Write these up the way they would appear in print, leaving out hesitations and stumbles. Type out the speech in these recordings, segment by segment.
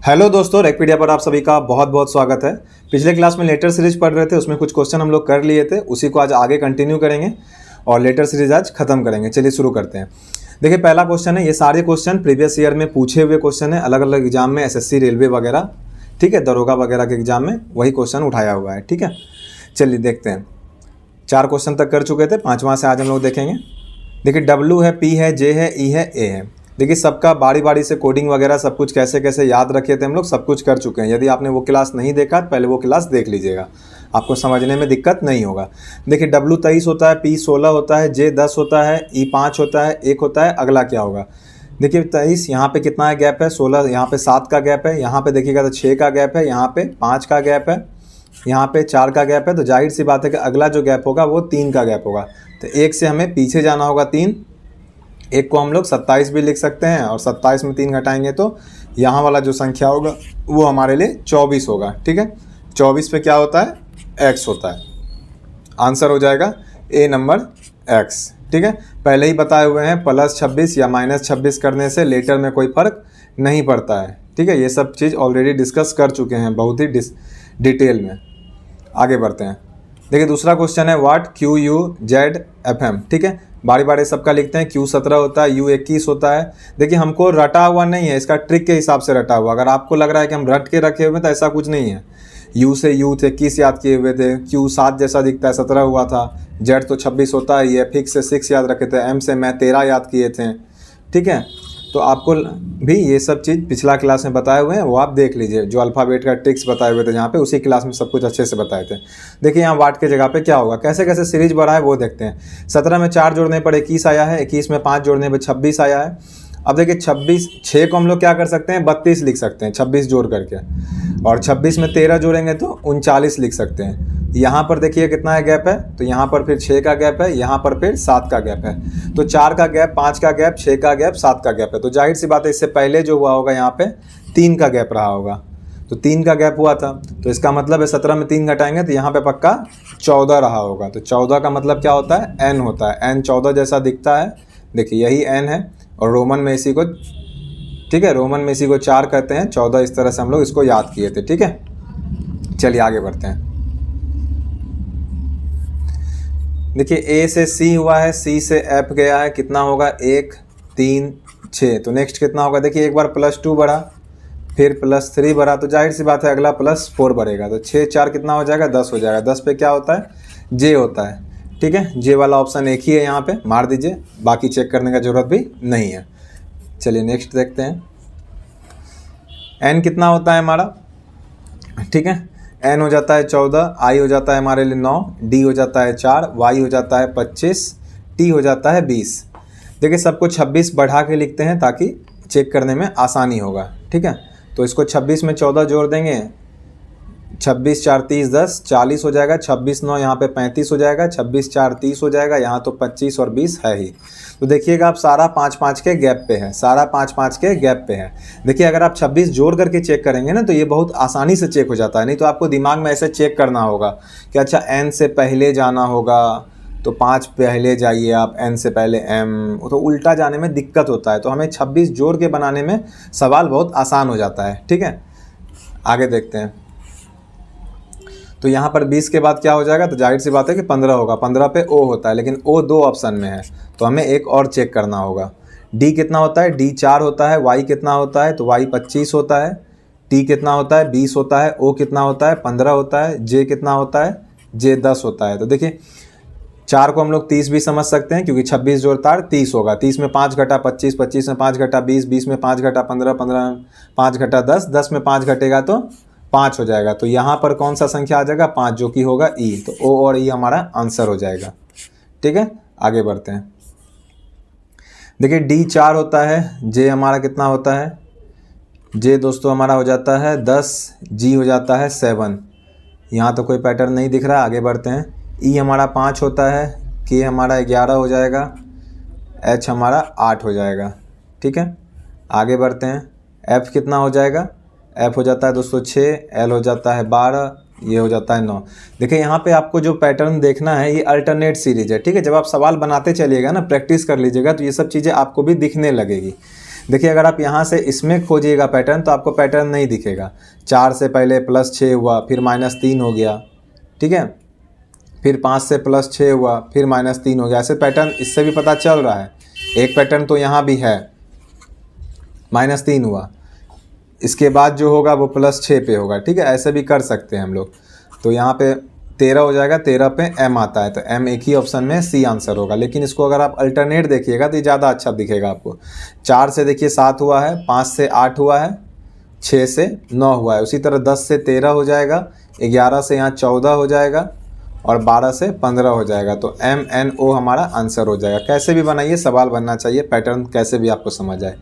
Hello दोस्तों, रैकपीडिया पर आप सभी का बहुत बहुत स्वागत है। पिछले क्लास में लेटर सीरीज पढ़ रहे थे, उसमें कुछ क्वेश्चन हम लोग कर लिए थे, उसी को आज आगे कंटिन्यू करेंगे और लेटर सीरीज आज खत्म करेंगे। चलिए शुरू करते हैं। देखिए पहला क्वेश्चन है, ये सारे क्वेश्चन प्रीवियस ईयर में पूछे हुए क्वेश्चन है, अलग अलग एग्जाम में, एसएससी, रेलवे वगैरह, ठीक है, दरोगा वगैरह के एग्जाम में वही क्वेश्चन उठाया हुआ है। ठीक है, चलिए देखते हैं। 4 क्वेश्चन तक कर चुके थे, 5वां से आज हम लोग देखेंगे। देखिए डब्ल्यू है, पी है, जे है, ई है, ए है। देखिए सबका बारी बारी से कोडिंग वगैरह सब कुछ कैसे कैसे याद रखे थे हम लोग, सब कुछ कर चुके हैं। यदि आपने वो क्लास नहीं देखा पहले वो क्लास देख लीजिएगा, आपको समझने में दिक्कत नहीं होगा। देखिए डब्ल्यू 23 होता है, पी 16 होता है, जे 10 होता है, ई 5 होता है, 1 होता है। अगला क्या होगा? देखिए 23 यहाँ पे कितना है गैप है, 16 यहाँ पे 7 का गैप है, यहाँ पे देखिएगा तो 6 का गैप है, यहाँ पे 5 का गैप है, यहाँ पे 4 का गैप है। तो जाहिर सी बात है कि अगला जो गैप होगा वो 3 का गैप होगा। तो 1 से हमें पीछे जाना होगा 3। 1 को हम लोग 27 भी लिख सकते हैं और 27 में 3 घटाएंगे तो यहाँ वाला जो संख्या होगा वो हमारे लिए 24 होगा। ठीक है, 24 पे क्या होता है? x होता है। आंसर हो जाएगा ए नंबर x। ठीक है, पहले ही बताए हुए हैं +26 या -26 करने से लेटर में कोई फ़र्क नहीं पड़ता है। ठीक है, ये सब चीज़ ऑलरेडी डिस्कस कर चुके हैं बहुत ही डिटेल में। आगे बढ़ते हैं। देखिए दूसरा क्वेश्चन है व्हाट QUZFM। ठीक है, बारी बारी सबका लिखते हैं। Q 17 होता है, U 21 होता है। देखिए हमको रटा हुआ नहीं है, इसका ट्रिक के हिसाब से रटा हुआ। अगर आपको लग रहा है कि हम रट के रखे हुए हैं तो ऐसा कुछ नहीं है। U से U थे 21 याद किए हुए थे, Q 7 जैसा दिखता है 17 हुआ था, Z तो 26 होता है, ये फिक्स से 6 याद रखे थे, M से मैं 13 याद किए थे। ठीक है, तो आपको भी ये सब चीज़ पिछला क्लास में बताए हुए हैं, वो आप देख लीजिए। जो अल्फ़ाबेट का ट्रिक्स बताए हुए थे जहाँ पे, उसी क्लास में सब कुछ अच्छे से बताए थे। देखिए यहाँ वाट के जगह पे क्या होगा, कैसे कैसे सीरीज बढ़ा है वो देखते हैं। 17 में 4 जोड़ने पर 21 आया है, 21 में 5 जोड़ने पर 26 आया है। अब देखिए 6 को हम लोग क्या कर सकते हैं, 32 लिख सकते हैं 26 जोड़ करके, और 26 में 13 जोड़ेंगे तो 39 लिख सकते हैं। यहाँ पर देखिए कितना है गैप है, तो यहाँ पर फिर 6 का गैप है, यहाँ पर फिर 7 का गैप है। तो 4 का गैप, 5 का गैप, 6 का गैप, 7 का गैप है। तो जाहिर सी बात है इससे पहले जो हुआ होगा यहाँ पे 3 का गैप रहा होगा। तो 3 का गैप हुआ था, तो इसका मतलब है 17 में 3 घटाएंगे तो यहाँ पे पक्का 14 रहा होगा। तो 14 का मतलब क्या होता है? n होता है। n 14 जैसा दिखता है, देखिए यही n है। और रोमन में इसी को, ठीक है, रोमन में इसी को 4 कहते हैं। 14 इस तरह से हम लोग इसको याद किए थे। ठीक है, चलिए आगे बढ़ते हैं। देखिए A से C हुआ है, C से F गया है, कितना होगा? 1 3 6। तो नेक्स्ट कितना होगा? देखिए एक बार +2 बढ़ा, फिर +3 बढ़ा, तो जाहिर सी बात है अगला +4 बढ़ेगा। तो 6 4 कितना हो जाएगा? 10 हो जाएगा। 10 पे क्या होता है? J होता है। ठीक है, J वाला ऑप्शन एक ही है, यहाँ पे मार दीजिए, बाकी चेक करने का ज़रूरत भी नहीं है। चलिए नेक्स्ट देखते हैं। N कितना होता है हमारा? ठीक है, N हो जाता है 14, I हो जाता है हमारे लिए 9, D हो जाता है 4, Y हो जाता है 25, T हो जाता है 20। देखिए सबको 26 बढ़ा के लिखते हैं ताकि चेक करने में आसानी होगा। ठीक है, तो इसको 26 में 14 जोड़ देंगे, 26 4 30 10, 40 हो जाएगा। 26 9 यहाँ पे 35 हो जाएगा, 26 4 30 हो जाएगा, यहाँ तो 25 और 20 है ही। तो देखिएगा आप सारा 5 5 के गैप पे है, सारा 5 5 के गैप पे है। देखिए अगर आप 26 जोड़ करके चेक करेंगे ना तो ये बहुत आसानी से चेक हो जाता है। नहीं तो आपको दिमाग में ऐसे चेक करना होगा कि अच्छा n से पहले जाना होगा, तो 5 पहले जाइए आप, n से पहले m, तो उल्टा जाने में दिक्कत होता है। तो हमें 26 जोड़ के बनाने में सवाल बहुत आसान हो जाता है। ठीक है, आगे देखते हैं। तो यहाँ पर 20 के बाद क्या हो जाएगा? तो जाहिर सी बात है कि 15 होगा। 15 पे O होता है, लेकिन O 2 ऑप्शन में है, तो हमें एक और चेक करना होगा। D कितना होता है? D 4 होता है। Y कितना होता है? तो Y 25 होता है। T कितना होता है? 20 होता है। O कितना होता है? 15 होता है। J कितना होता है? J 10 होता है। तो देखिए 4 को हम लोग 30 भी समझ सकते हैं, क्योंकि 26 जोड़ता 30 होगा। 30 में 5 घटा 25, 25 में 5 घटा 20, 20 में 5 घटा 15, 15 में 5 घटा 10, 10 में 5 घटेगा तो 5 हो जाएगा। तो यहाँ पर कौन सा संख्या आ जाएगा? 5, जो कि होगा E। तो O और E हमारा आंसर हो जाएगा। ठीक है, आगे बढ़ते हैं। देखिए D 4 होता है, J हमारा कितना होता है? J दोस्तों हमारा हो जाता है 10, G हो जाता है 7। यहाँ तो कोई पैटर्न नहीं दिख रहा है, आगे बढ़ते हैं। E हमारा 5 होता है, K हमारा 11 हो जाएगा, H हमारा 8 हो जाएगा। ठीक है, आगे बढ़ते हैं। F कितना हो जाएगा? F हो जाता है दोस्तों 6, L हो जाता है 12, ये हो जाता है 9। देखिए यहाँ पे आपको जो पैटर्न देखना है, ये अल्टरनेट सीरीज है। ठीक है, जब आप सवाल बनाते चलिएगा ना, प्रैक्टिस कर लीजिएगा, तो ये सब चीज़ें आपको भी दिखने लगेगी। देखिए अगर आप यहाँ से इसमें खोजिएगा पैटर्न तो आपको पैटर्न नहीं दिखेगा। 4 से पहले +6 हुआ, फिर -3 हो गया, ठीक है, फिर 5 से +6 हुआ, फिर -3 हो गया। ऐसे पैटर्न इससे भी पता चल रहा है। एक पैटर्न तो यहाँ भी है, -3 हुआ, इसके बाद जो होगा वो +6 पे होगा, ठीक है। ऐसे भी कर सकते हैं हम लोग। तो यहाँ पे 13 हो जाएगा, 13 पे M आता है, तो M एक ही ऑप्शन में C आंसर होगा। लेकिन इसको अगर आप अल्टरनेट देखिएगा तो ये ज़्यादा अच्छा दिखेगा आपको। 4 से देखिए 7 हुआ है, 5 से 8 हुआ है, 6 से 9 हुआ है, उसी तरह 10 से 13 हो जाएगा, 11 से यहाँ 14 हो जाएगा और 12 से 15 हो जाएगा। तो MNO हमारा आंसर हो जाएगा। कैसे भी बनाइए, सवाल बनना चाहिए, पैटर्न कैसे भी आपको समझ आए।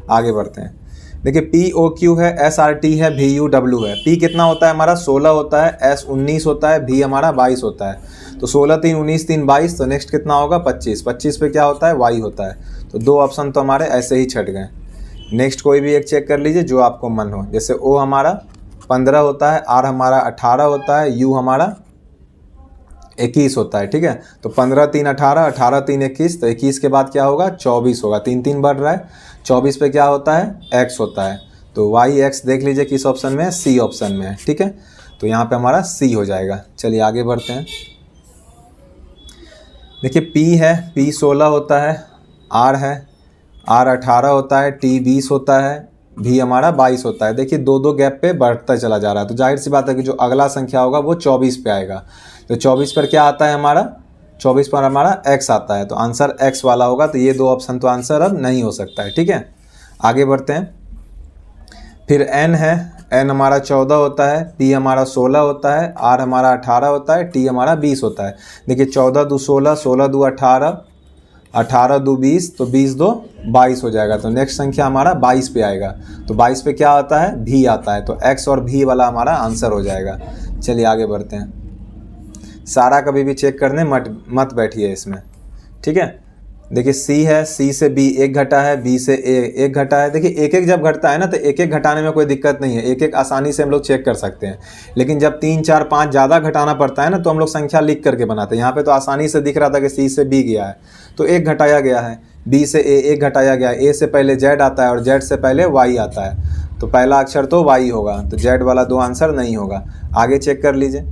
आगे बढ़ते हैं। देखिए POQ है, SRT है, VUW है। P कितना होता है हमारा 16 होता है, S 19 होता है, V हमारा 22 होता है। तो 16 3 19 3 22, तो नेक्स्ट कितना होगा 25। 25 पे क्या होता है Y होता है। तो 2 ऑप्शन तो हमारे ऐसे ही छट गए। नेक्स्ट कोई भी एक चेक कर लीजिए जो आपको मन हो। जैसे O हमारा 15 होता है, R हमारा 18 होता है, U हमारा 21 होता है, ठीक है। तो 15 3 18, 18 3 21, तो 21 के बाद क्या होगा 24 होगा। 3 3 बढ़ रहा है, 24 पे क्या होता है X होता है। तो YX देख लीजिए किस ऑप्शन में है, C ऑप्शन में है, ठीक है। तो यहाँ पे हमारा C हो जाएगा। चलिए आगे बढ़ते हैं। देखिए P है, P 16 होता है, R है, R 18 होता है, T 20 होता है, V हमारा 22 होता है। देखिए 2 गैप पे बढ़ता चला जा रहा है। तो जाहिर सी बात है कि जो अगला संख्या होगा वो 24 पे आएगा। तो 24 पर क्या आता है हमारा, 24 पर हमारा X आता है। तो आंसर X वाला होगा। तो ये 2 ऑप्शन तो आंसर अब नहीं हो सकता है, ठीक है। आगे बढ़ते हैं। फिर N है, N हमारा 14 होता है, P हमारा 16 होता है, R हमारा 18 होता है, T हमारा 20 होता है। देखिए 14 2 16, 16 2 18, 18 2 20, तो 20 2 22 हो जाएगा। तो नेक्स्ट संख्या हमारा 22 पे आएगा। तो 22 पे क्या आता है, V आता है। तो X और V वाला हमारा आंसर हो जाएगा। चलिए आगे बढ़ते हैं। सारा कभी भी चेक करने मत बैठिए इसमें, ठीक है। देखिए C है, C से B 1 घटा है, B से A 1 घटा है। देखिए एक जब घटता है ना तो एक घटाने में कोई दिक्कत नहीं है, एक आसानी से हम लोग चेक कर सकते हैं। लेकिन जब 3 4 5 ज़्यादा घटाना पड़ता है ना तो हम लोग संख्या लिख करके बनाते हैं। यहाँ पे तो आसानी से दिख रहा था कि C से B गया है तो 1 घटाया गया है, B से A 1 घटाया गया है, A से पहले Z आता है और Z से पहले Y आता है। तो पहला अक्षर तो Y होगा, तो Z वाला 2 आंसर नहीं होगा। आगे चेक कर लीजिए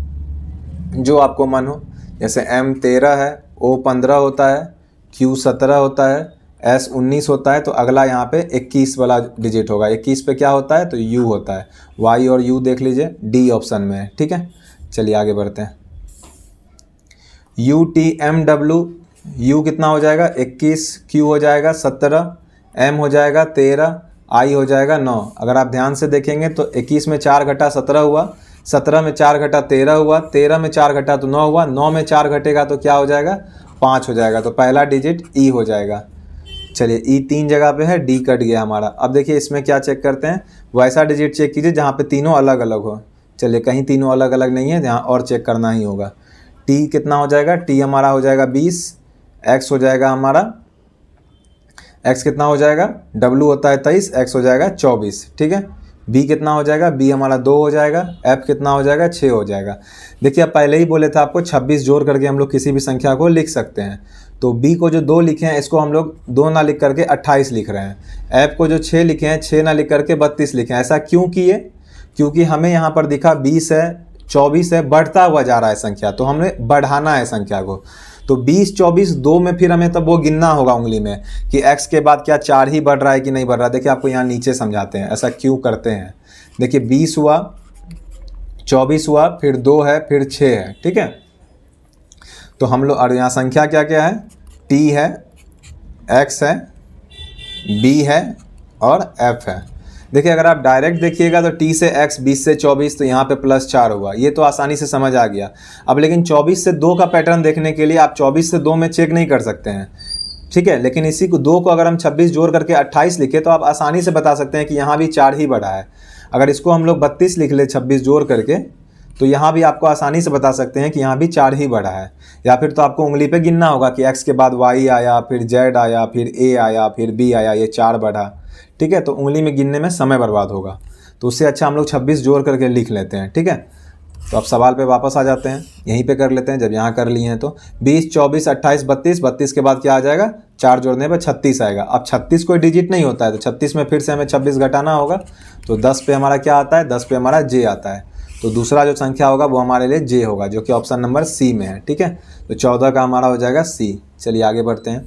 जो आपको मन हो। जैसे M 13 है, O 15 होता है, Q 17 होता है, S 19 होता है। तो अगला यहाँ पे 21 वाला डिजिट होगा। 21 पे क्या होता है तो U होता है। Y और U देख लीजिए, D ऑप्शन में है, ठीक है। चलिए आगे बढ़ते हैं। UTMW, U कितना हो जाएगा 21, Q हो जाएगा 17, M हो जाएगा 13, I हो जाएगा 9। अगर आप ध्यान से देखेंगे तो 21 में 4 घटा 17 हुआ, 17 में 4 घटा 13 हुआ, 13 में 4 घटा तो 9 हुआ, 9 में 4 घटेगा तो क्या हो जाएगा 5 हो जाएगा। तो पहला डिजिट E हो जाएगा। चलिए E 3 जगह पे है, D कट गया हमारा। अब देखिए इसमें क्या चेक करते हैं, वैसा डिजिट चेक कीजिए जहाँ पे तीनों अलग अलग हो। चलिए कहीं तीनों अलग अलग नहीं है, यहाँ और चेक करना ही होगा। T कितना हो जाएगा, T हमारा हो जाएगा 20, X हो जाएगा हमारा, X कितना हो जाएगा, W होता है 23, X हो जाएगा 24, ठीक है। B कितना हो जाएगा, B हमारा 2 हो जाएगा, F कितना हो जाएगा 6 हो जाएगा। देखिए अब पहले ही बोले थे आपको 26 जोड़ करके हम लोग किसी भी संख्या को लिख सकते हैं। तो B को जो 2 लिखे हैं इसको हम लोग 2 ना लिख करके 28 लिख रहे हैं। F को जो 6 लिखे हैं 6 ना लिख करके 32 लिखे हैं। ऐसा क्यों किए, क्योंकि हमें यहाँ पर दिखा 20 है 24 है, बढ़ता हुआ जा रहा है संख्या, तो हमने बढ़ाना है संख्या को। तो 20 24 2 में फिर हमें तब वो गिनना होगा उंगली में कि x के बाद क्या 4 ही बढ़ रहा है कि नहीं बढ़ रहा है। देखिए आपको यहाँ नीचे समझाते हैं ऐसा क्यों करते हैं। देखिए 20 हुआ, 24 हुआ, फिर 2 है, फिर 6 है, ठीक है। तो हम लोग, और यहाँ संख्या क्या क्या है, t है, x है, b है और f है। देखिए अगर आप डायरेक्ट देखिएगा तो t से x 20 से 24, तो यहाँ पे +4 हुआ, ये तो आसानी से समझ आ गया। अब लेकिन 24 से 2 का पैटर्न देखने के लिए आप 24 से 2 में चेक नहीं कर सकते हैं, ठीक है। लेकिन इसी को 2 को अगर हम 26 जोड़ करके 28 लिखे तो आप आसानी से बता सकते हैं कि यहाँ भी 4 ही बढ़ा है। अगर इसको हम लोग 32 लिख ले 26 जोड़ करके, तो यहाँ भी आपको आसानी से बता सकते हैं कि यहाँ भी 4 ही बढ़ा है। या फिर तो आपको उंगली पे गिनना होगा कि x के बाद y आया, फिर z आया, फिर a आया, फिर b आया, ये 4 बढ़ा, ठीक है। तो उंगली में गिनने में समय बर्बाद होगा, तो उससे अच्छा हम लोग 26 जोड़ करके लिख लेते हैं, ठीक है। तो अब सवाल पे वापस आ जाते हैं, यहीं पे कर लेते हैं जब यहाँ कर लिए हैं तो 20, 24, 28, 32, 32 के बाद क्या आ जाएगा, 4 जोड़ने पे 36 आएगा। अब 36 कोई डिजिट नहीं होता है तो 36 में फिर से हमें 26 घटाना होगा, तो 10 पे हमारा क्या आता है, 10 पे हमारा जे आता है। तो दूसरा जो संख्या होगा वो हमारे लिए जे होगा, जो कि ऑप्शन नंबर सी में है। ठीक है, तो 14 का हमारा हो जाएगा सी। चलिए आगे बढ़ते हैं।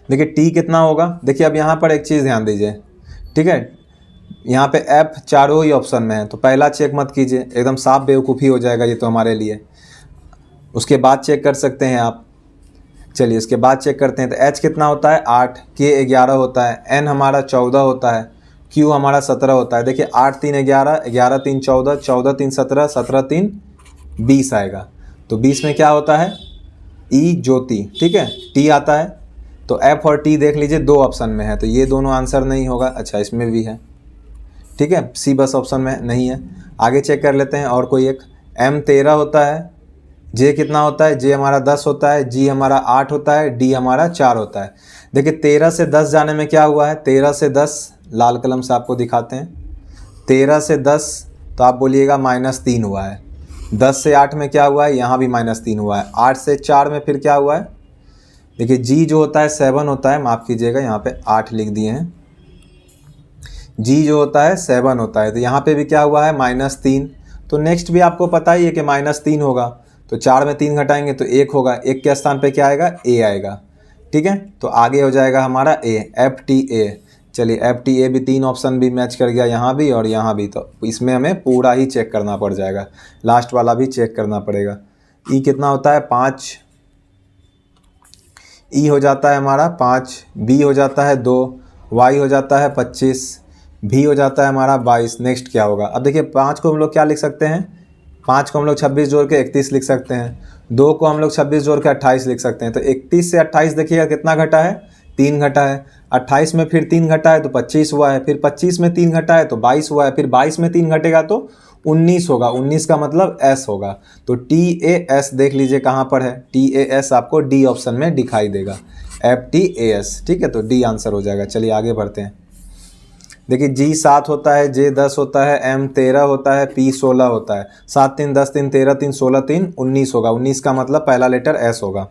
देखिए टी कितना होगा, देखिए अब यहाँ पर एक चीज़ ध्यान दीजिए। ठीक है, यहाँ पे एफ चारों ही ऑप्शन में है, तो पहला चेक मत कीजिए, एकदम साफ बेवकूफ़ी हो जाएगा ये तो हमारे लिए। उसके बाद चेक कर सकते हैं आप। चलिए इसके बाद चेक करते हैं। तो एच कितना होता है 8, के 11 होता है, एन हमारा 14 होता है, क्यू हमारा 17 होता है। देखिए 8 3 11, 11 3 14, 14 3 17, 17 3 20 आएगा। तो 20 में क्या होता है, ई ज्योति। ठीक है, टी आता है। तो एफ और टी देख लीजिए 2 ऑप्शन में है, तो ये दोनों आंसर नहीं होगा। अच्छा इसमें भी है। ठीक है, सी बस ऑप्शन में नहीं है। आगे चेक कर लेते हैं और कोई एक। एम 13 होता है, जे कितना होता है, जे हमारा 10 होता है, जी हमारा 8 होता है, डी हमारा 4 होता है। देखिए 13 से 10 जाने में क्या हुआ है, 13 से 10 लाल कलम से आपको दिखाते हैं। 13 से 10 तो आप बोलिएगा -3 हुआ है। 10 से 8 में क्या हुआ है, यहाँ भी -3 हुआ है। 8 से 4 में फिर क्या हुआ है, देखिए जी जो होता है 7 होता है, माफ़ कीजिएगा यहाँ पे 8 लिख दिए हैं। जी जो होता है 7 होता है, तो यहाँ पे भी क्या हुआ है -3। तो नेक्स्ट भी आपको पता ही है कि -3 होगा, तो 4 में 3 घटाएंगे तो 1 होगा, 1 के स्थान पे क्या आएगा, ए आएगा। ठीक है, तो आगे हो जाएगा हमारा ए, एफ टी ए। चलिए एफ टी ए भी 3 ऑप्शन भी मैच कर गया, यहाँ भी और यहाँ भी। तो इसमें हमें पूरा ही चेक करना पड़ जाएगा, लास्ट वाला भी चेक करना पड़ेगा। ई कितना होता है 5, ई हो जाता है हमारा 5, बी हो जाता है 2, वाई हो जाता है 25, भी हो जाता है हमारा 22। नेक्स्ट क्या होगा, अब देखिए 5 को हम लोग क्या लिख सकते हैं, 5 को हम लोग 26 जोड़ के 31 लिख सकते हैं, 2 को हम लोग 26 जोड़ के 28 लिख सकते हैं। तो 31 से 28 देखिएगा कितना घटा है, 3 घटा है। 28 में फिर 3 घटा है तो 25 हुआ है, फिर 25 में 3 घटा है तो 22 हुआ है, फिर 22 में 3 घटेगा तो 19 होगा। 19 का मतलब एस होगा। तो टी ए एस देख लीजिए कहाँ पर है, टी ए एस आपको डी ऑप्शन में दिखाई देगा, एफ टी ए एस। ठीक है, तो डी आंसर हो जाएगा। चलिए आगे बढ़ते हैं। देखिए जी 7 होता है, जे 10 होता है, एम 13 होता है, पी 16 होता है। 7 3 10 3 13 3 16 3 19 होगा। 19 का मतलब पहला लेटर एस होगा,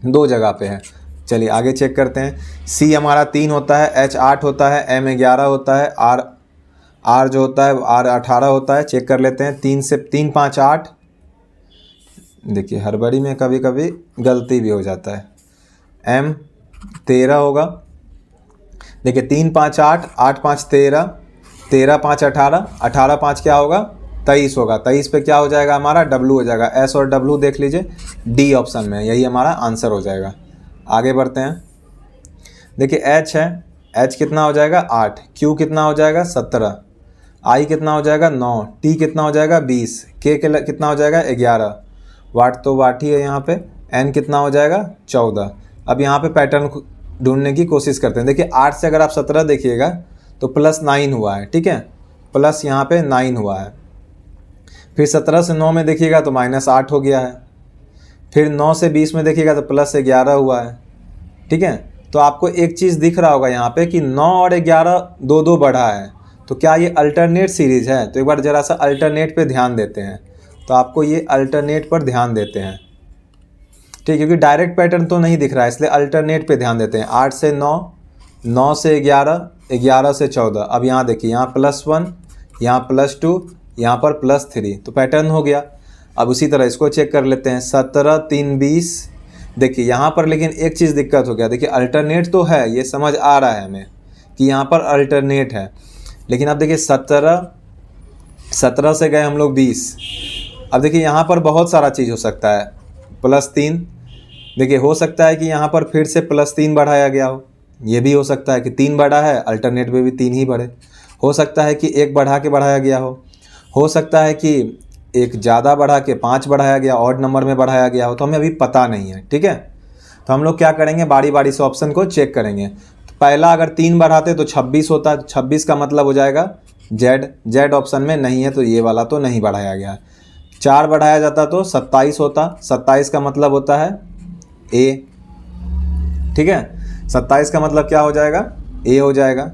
2 जगह पे है। चलिए आगे चेक करते हैं। सी हमारा 3 होता है, एच 8 होता है, एम 11 होता है, आर जो होता है आर 18 होता है। चेक कर लेते हैं। 3 से 3 5 8। देखिए हड़बड़ी में कभी कभी गलती भी हो जाता है। एम 13 होगा। देखिए 3 5 8, 8 5 13, 13 5 18, 18 5 क्या होगा, 23 होगा। 23 पे क्या हो जाएगा हमारा, डब्लू हो जाएगा। एस और डब्लू देख लीजिए डी ऑप्शन में, यही हमारा आंसर हो जाएगा। आगे बढ़ते हैं। देखिए एच है, एच कितना हो जाएगा 8, क्यू कितना हो जाएगा 17, आई कितना हो जाएगा 9, टी कितना हो जाएगा 20, के कितना हो जाएगा 11, वाट तो वाट ही है यहाँ पे, एन कितना हो जाएगा 14। अब यहाँ पे पैटर्न ढूंढने की कोशिश करते हैं। देखिए 8 से अगर आप 17 देखिएगा तो +9 हुआ है। ठीक है, प्लस यहाँ पे 9 हुआ है। फिर 17 से 9 में देखिएगा तो -8 हो गया है। फिर 9 से 20 में देखिएगा तो +11 हुआ है। ठीक है, तो आपको एक चीज़ दिख रहा होगा यहाँ पे कि 9 और 11 2 बढ़ा है, तो क्या ये अल्टरनेट सीरीज है। तो एक बार ज़रा सा अल्टरनेट पे ध्यान देते हैं, तो आपको ये अल्टरनेट पर ध्यान देते हैं। ठीक, क्योंकि डायरेक्ट पैटर्न तो नहीं दिख रहा है, इसलिए अल्टरनेट पे ध्यान देते हैं। 8 से 9, 9 से 11, 11 से 14। अब यहाँ देखिए, यहाँ +1, यहाँ +2, यहाँ पर +3, तो पैटर्न हो गया। अब उसी तरह इसको चेक कर लेते हैं। 17 3 20। देखिए यहाँ पर लेकिन एक चीज़ दिक्कत हो गया। देखिए अल्टरनेट तो है, ये समझ आ रहा है हमें कि यहाँ पर अल्टरनेट है, लेकिन अब देखिए 17 से गए हम लोग 20। अब देखिए यहाँ पर बहुत सारा चीज़ हो सकता है। +3, देखिए हो सकता है कि यहाँ पर फिर से +3 बढ़ाया गया हो, ये भी हो सकता है कि 3 बढ़ा है, अल्टरनेट में भी 3 ही बढ़े। हो सकता है कि 1 बढ़ा के बढ़ाया गया हो सकता है कि 1 ज़्यादा बढ़ा के 5 बढ़ाया गया, ऑड नंबर में बढ़ाया गया हो, तो हमें अभी पता नहीं है। ठीक है, तो हम लोग क्या करेंगे, बारी बारी से ऑप्शन को चेक करेंगे। तो पहला अगर 3 बढ़ाते तो 26 होता, 26 का मतलब हो जाएगा जेड ऑप्शन में नहीं है, तो ये वाला तो नहीं बढ़ाया गया। 4 बढ़ाया जाता तो 27 होता, 27 का मतलब होता है ए। ठीक है, 27 का मतलब क्या हो जाएगा, ए हो जाएगा।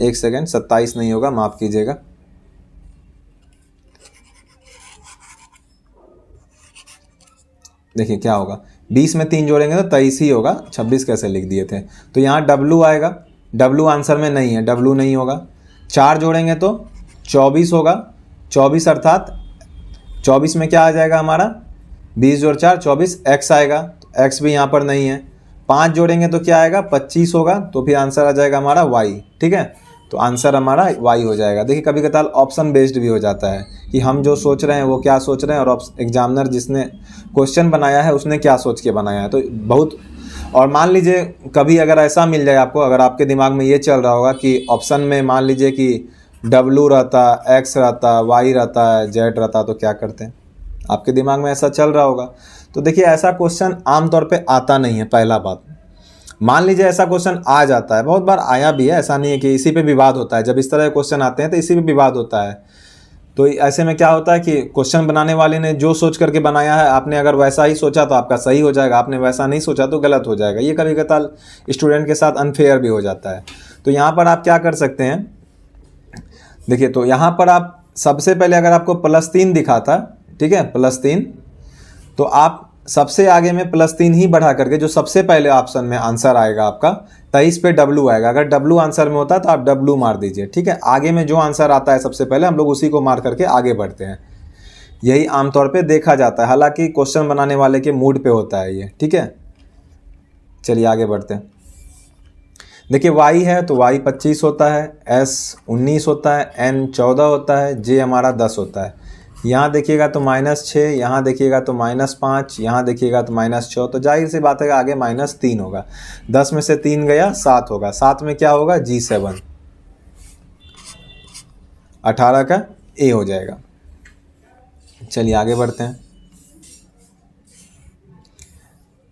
एक सेकेंड, 27 नहीं होगा, माफ़ कीजिएगा, देखिए क्या होगा, 20 में 3 जोड़ेंगे तो 23 ही होगा, 26 कैसे लिख दिए थे। तो यहाँ W आएगा, W आंसर में नहीं है, W नहीं होगा। 4 जोड़ेंगे तो 24 होगा, 24 अर्थात 24 में क्या आ जाएगा हमारा, 20 जोड़ 4 24, x आएगा, तो x भी यहाँ पर नहीं है। 5 जोड़ेंगे तो क्या आएगा, 25 होगा, तो फिर आंसर आ जाएगा हमारा y। ठीक है, तो आंसर हमारा y हो जाएगा। देखिए कभी कभार ऑप्शन बेस्ड भी हो जाता है कि हम जो सोच रहे हैं वो क्या सोच रहे हैं और एग्जामिनर जिसने क्वेश्चन बनाया है उसने क्या सोच के बनाया है, तो बहुत। और मान लीजिए कभी अगर ऐसा मिल जाए आपको, अगर आपके दिमाग में ये चल रहा होगा कि ऑप्शन में मान लीजिए कि W रहता, X रहता, Y रहता है, Z रहता, तो क्या करते हैं, आपके दिमाग में ऐसा चल रहा होगा। तो देखिए ऐसा क्वेश्चन आमतौर पे आता नहीं है, पहला बात। मान लीजिए ऐसा क्वेश्चन आ जाता है, बहुत बार आया भी है, ऐसा नहीं है कि इसी पे विवाद होता है। जब इस तरह के क्वेश्चन आते हैं तो इसी पे विवाद होता है। तो ऐसे में क्या होता है कि क्वेश्चन बनाने वाले ने जो सोच करके बनाया है, आपने अगर वैसा ही सोचा तो आपका सही हो जाएगा, आपने वैसा नहीं सोचा तो गलत हो जाएगा। ये कभी कभार स्टूडेंट के साथ अनफेयर भी हो जाता है। तो यहाँ पर आप क्या कर सकते हैं, देखिए तो यहाँ पर आप सबसे पहले अगर आपको +3 दिखा था, ठीक है, +3, तो आप सबसे आगे में +3 ही बढ़ा करके जो सबसे पहले ऑप्शन में आंसर आएगा आपका 23 पे W आएगा। अगर W आंसर में होता है तो आप W मार दीजिए। ठीक है, आगे में जो आंसर आता है सबसे पहले हम लोग उसी को मार करके आगे बढ़ते हैं। यही आमतौर पे देखा जाता है, हालांकि क्वेश्चन बनाने वाले के मूड पे होता है ये। ठीक है, चलिए आगे बढ़ते हैं। देखिए y है तो y 25 होता है, s 19 होता है, n 14 होता है, j हमारा 10 होता है। यहाँ देखिएगा तो -6, यहाँ देखिएगा तो -5, यहाँ देखिएगा तो -6, तो जाहिर सी बात है आगे -3 होगा। 10 में से 3 गया 7 होगा, 7 में क्या होगा, G7, 18 का A हो जाएगा। चलिए आगे बढ़ते हैं।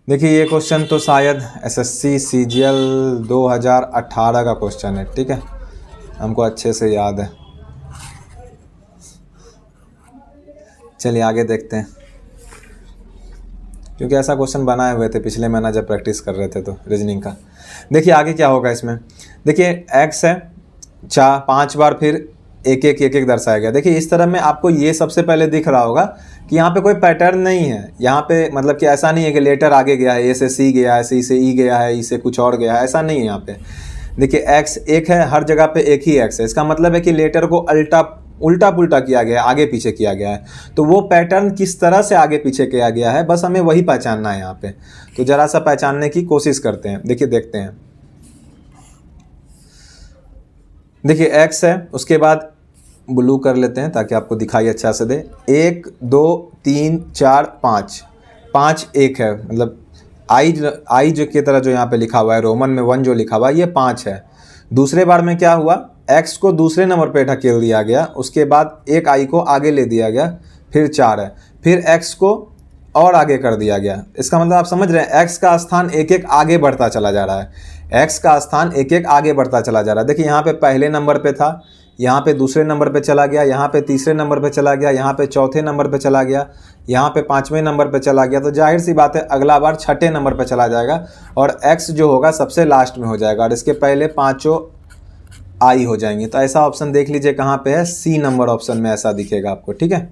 देखिए ये क्वेश्चन तो शायद SSC CGL 2018 का क्वेश्चन है। ठीक है, हमको अच्छे से याद है। चलिए आगे देखते हैं, क्योंकि ऐसा क्वेश्चन बनाए हुए थे पिछले महीना जब प्रैक्टिस कर रहे थे तो रीजनिंग का। देखिए आगे क्या होगा इसमें, देखिए x है 5 बार, फिर एक एक दर्शाया गया। देखिए इस तरह में आपको ये सबसे पहले दिख रहा होगा कि यहाँ पे कोई पैटर्न नहीं है। यहाँ पे मतलब कि ऐसा नहीं है कि लेटर आगे गया है, A से C गया है, C से E गया है, E से कुछ और गया है, ऐसा नहीं है। यहाँ पे देखिए x एक है, हर जगह पे एक ही x है। इसका मतलब है कि लेटर को उल्टा पुल्टा किया गया है, आगे पीछे किया गया है। तो वो पैटर्न किस तरह से आगे पीछे किया गया है, बस हमें वही पहचानना है यहाँ पे। तो जरा सा पहचानने की कोशिश करते हैं। देखिए देखते हैं, देखिए x है, उसके बाद ब्लू कर लेते हैं ताकि आपको दिखाई अच्छा से दे। 1 2 3 4 5 1 है, मतलब आई जो की तरह जो यहाँ पे लिखा हुआ है, रोमन में 1 जो लिखा हुआ है, ये 5 है। दूसरे बार में क्या हुआ, x को दूसरे नंबर पे ढकेल दिया गया, उसके बाद एक i को आगे ले दिया गया, फिर 4 है, फिर x को और आगे कर दिया गया। इसका मतलब आप समझ रहे हैं, x का स्थान एक एक आगे बढ़ता चला जा रहा है। x का स्थान एक एक आगे बढ़ता चला जा रहा है। देखिए यहाँ पे पहले नंबर पे था, यहाँ पे दूसरे नंबर पे चला गया, यहाँ पे तीसरे नंबर पे चला गया, यहाँ पे चौथे नंबर पे चला गया, यहाँ पे 5वें नंबर पे चला गया। तो जाहिर सी बात है अगला बार 6ठे नंबर पे चला जाएगा और x जो होगा सबसे लास्ट में हो जाएगा और इसके पहले 5 आई हो जाएंगे। तो ऐसा ऑप्शन देख लीजिए कहाँ पे है, C नंबर ऑप्शन में ऐसा दिखेगा आपको। ठीक है,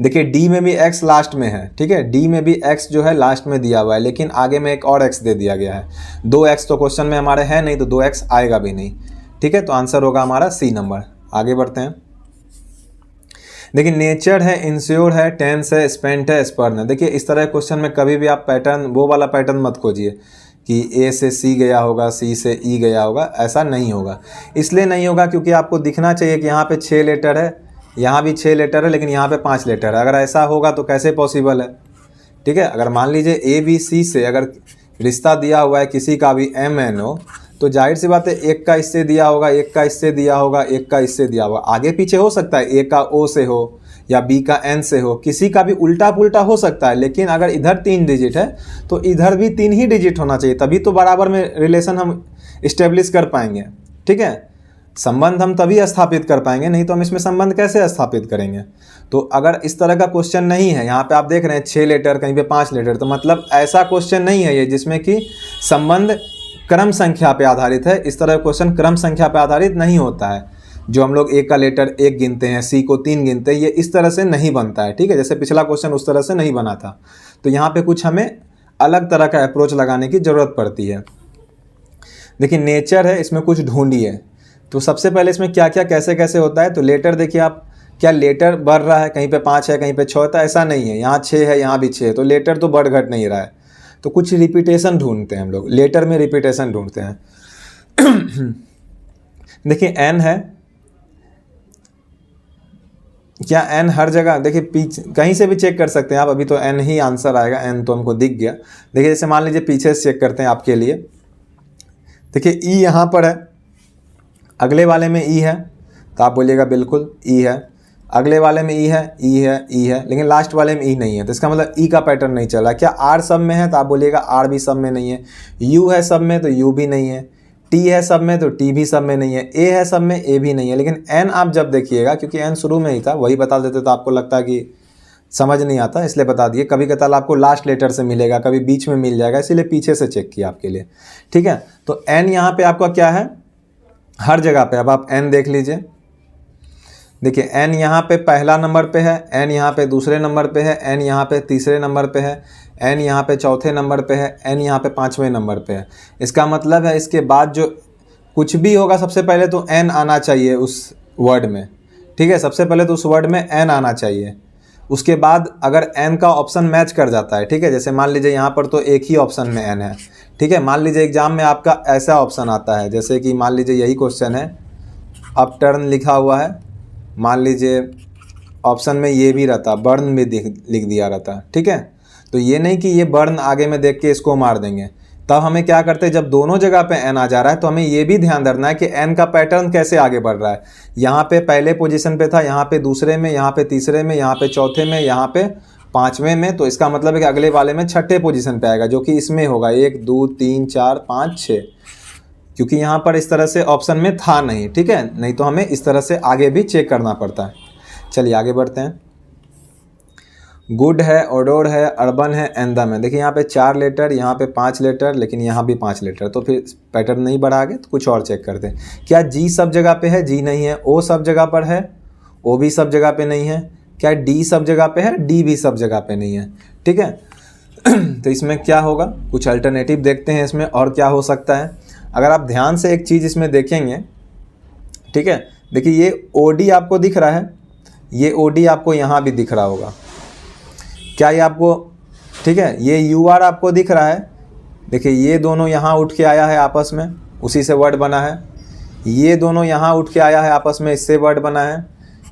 देखिए डी में भी x लास्ट में है। ठीक है, डी में भी x जो है लास्ट में दिया हुआ है, लेकिन आगे में एक और x दे दिया गया है। 2x तो क्वेश्चन में हमारे है नहीं, तो 2x आएगा भी नहीं। ठीक है, तो आंसर होगा हमारा C नंबर। आगे बढ़ते हैं। देखिए नेचर है, इंश्योर है, टेंस है, स्पेंट है, स्पर्न है। देखिए इस तरह क्वेश्चन में कभी भी आप पैटर्न, वो वाला पैटर्न मत खोजिए कि A से C गया होगा, C से E गया होगा, ऐसा नहीं होगा। इसलिए नहीं होगा क्योंकि आपको दिखना चाहिए कि यहाँ पे 6 लेटर है, यहाँ भी 6 लेटर है, लेकिन यहाँ पे 5 लेटर है। अगर ऐसा होगा तो कैसे पॉसिबल है। ठीक है, अगर मान लीजिए ABC से अगर रिश्ता दिया हुआ है किसी का भी MNO, तो जाहिर सी बात है एक का इससे दिया होगा, एक का इससे दिया होगा, एक का इससे दिया होगा। आगे पीछे हो सकता है, A का O से हो या B का N से हो, किसी का भी उल्टा पुल्टा हो सकता है। लेकिन अगर इधर 3 डिजिट है तो इधर भी 3 ही डिजिट होना चाहिए, तभी तो बराबर में रिलेशन हम इस्टेब्लिश कर पाएंगे। ठीक है, संबंध हम तभी स्थापित कर पाएंगे, नहीं तो हम इसमें संबंध कैसे स्थापित करेंगे। तो अगर इस तरह का क्वेश्चन नहीं है, यहाँ पे आप देख रहे हैं 6 लेटर, कहीं पे 5 लेटर, तो मतलब ऐसा क्वेश्चन नहीं है ये जिसमें कि संबंध क्रम संख्या पे आधारित है। इस तरह क्वेश्चन क्रम संख्या पे आधारित नहीं होता है, जो हम लोग A का लेटर 1 गिनते हैं, C को 3 गिनते हैं, ये इस तरह से नहीं बनता है। ठीक है, जैसे पिछला क्वेश्चन उस तरह से नहीं बना था। तो यहाँ पे कुछ हमें अलग तरह का अप्रोच लगाने की ज़रूरत पड़ती है। देखिए नेचर है, इसमें कुछ ढूंढिए। तो सबसे पहले इसमें क्या क्या कैसे कैसे होता है, तो लेटर देखिए आप, क्या लेटर बढ़ रहा है, कहीं पे 5 है कहीं पे 6 है, ऐसा नहीं है, यहाँ 6 है यहाँ भी 6 है, तो लेटर तो बढ़ घट नहीं रहा है। तो कुछ रिपीटेशन ढूंढते हैं हम लोग, लेटर में रिपीटेशन ढूंढते हैं। देखिए एन है, क्या एन हर जगह, देखिए पीछे कहीं से भी चेक कर सकते हैं आप, अभी तो एन ही आंसर आएगा, एन तो हमको दिख गया। देखिए जैसे मान लीजिए पीछे से चेक करते हैं आपके लिए, देखिए ई यहाँ पर है, अगले वाले में ई है, तो आप बोलिएगा बिल्कुल ई है, अगले वाले में ई है, ई है, ई है, लेकिन लास्ट वाले में ई नहीं है, तो इसका मतलब ई का पैटर्न नहीं चला। क्या आर सब में है, तो आप बोलिएगा आर भी सब में नहीं है, यू है सब में तो यू भी नहीं है, टी है सब में तो टी भी सब में नहीं है, ए है सब में ए भी नहीं है। लेकिन एन आप जब देखिएगा, क्योंकि एन शुरू में ही था, वही बता देते तो आपको लगता कि समझ नहीं आता, इसलिए बता दिए। कभी कताल आपको लास्ट लेटर से मिलेगा, कभी बीच में मिल जाएगा, इसीलिए पीछे से चेक किया आपके लिए, ठीक है। तो एन यहाँ पे आपका क्या है, हर जगह पे। अब आप एन देख लीजिए, देखिए एन यहाँ पे पहला नंबर पे है, एन यहाँ पे दूसरे नंबर पे है, एन यहाँ पे तीसरे नंबर पे है, एन यहाँ पे चौथे नंबर पे है, एन यहाँ पे 5वें नंबर पे है। इसका मतलब है इसके बाद जो कुछ भी होगा सबसे पहले तो एन आना चाहिए उस वर्ड में, ठीक है। सबसे पहले तो उस वर्ड में एन आना चाहिए, उसके बाद अगर एन का ऑप्शन मैच कर जाता है, ठीक है। जैसे मान लीजिए यहाँ पर तो एक ही ऑप्शन में एन है, ठीक है। मान लीजिए एग्जाम में आपका ऐसा ऑप्शन आता है, जैसे कि मान लीजिए यही क्वेश्चन है, अप टर्न लिखा हुआ है, मान लीजिए ऑप्शन में ये भी रहता, बर्न भी लिख दिया रहता, ठीक है। तो ये नहीं कि ये बर्न आगे में देख के इसको मार देंगे, तब हमें क्या करते हैं, जब दोनों जगह पे एन आ जा रहा है तो हमें ये भी ध्यान रखना है कि एन का पैटर्न कैसे आगे बढ़ रहा है। यहाँ पे पहले पोजीशन पे था, यहाँ पे दूसरे में, यहाँ पे तीसरे में, यहाँ पे चौथे में, यहाँ पे 5वें में, तो इसका मतलब है कि अगले वाले में 6ठे पोजीशन पे आएगा, जो कि इसमें होगा 1 2 3 4 5 6, क्योंकि यहाँ पर इस तरह से ऑप्शन में था नहीं, ठीक है। नहीं तो हमें इस तरह से आगे भी चेक करना पड़ता है। चलिए आगे बढ़ते हैं। गुड है, ओडोर है, अर्बन है, एंदम है। देखिए यहाँ पे 4 लेटर, यहाँ पे 5 लेटर, लेकिन यहाँ भी 5 लेटर, तो फिर पैटर्न नहीं बढ़ा आगे, तो कुछ और चेक करते हैं। क्या जी सब जगह पे है, जी नहीं है। ओ सब जगह पर है, ओ भी सब जगह पे नहीं है। क्या डी सब जगह पे है, डी भी सब जगह पे नहीं है, ठीक है। तो इसमें क्या होगा, कुछ अल्टरनेटिव देखते हैं इसमें और क्या हो सकता है। अगर आप ध्यान से एक चीज़ इसमें देखेंगे, ठीक है, देखिए ये ओडी आपको दिख रहा है, ये ओडी आपको यहाँ भी दिख रहा होगा, क्या ये आपको, ठीक है। ये यू आर आपको दिख रहा है, देखिए ये दोनों यहाँ उठ के आया है आपस में, उसी से वर्ड बना है। ये दोनों यहाँ उठ के आया है आपस में, इससे वर्ड बना है।